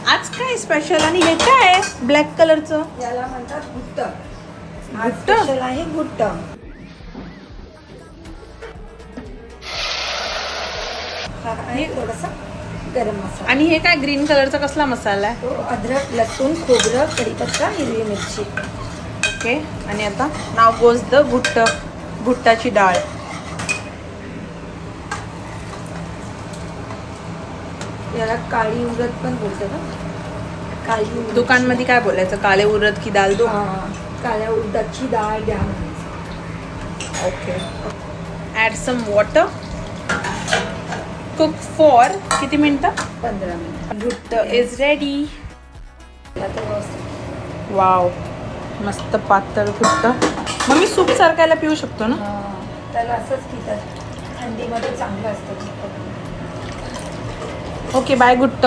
आज काय स्पेशल आणि हे काय ब्लॅक कलरचं? याला म्हणतात गुट्ट. गुट्ट? स्पेशल आहे गुट्ट. हा आहे थोडासा गरम मसाला. आणि हे काय ग्रीन कलरचा कसला मसाला आहे? तो अद्रक, लसूण, खोबरं, कढीपत्ता, हिरवी मिरची. ओके. आणि आता नाव गोज द भुट्ट, भुट्टाची डाळ. याला काळी उडद पण बोलतात ना. काळी उडद. दुकानमध्ये काय बोलायचं, काळे उडद की दाल दो? काळ्या उडदाची डाळ द्या. Okay. Add some water. Cook for किती मिनटं? 15 मिनिट. Bhutt is ready. आता व्यवस्थित. वाव, मस्त पातळ भुट्ट. मग मी सूप सारखायला पिऊ शकतो ना? त्याला असंच पितात. थंडीमध्ये चांगलं असतं. Okay, bye गुट्ट.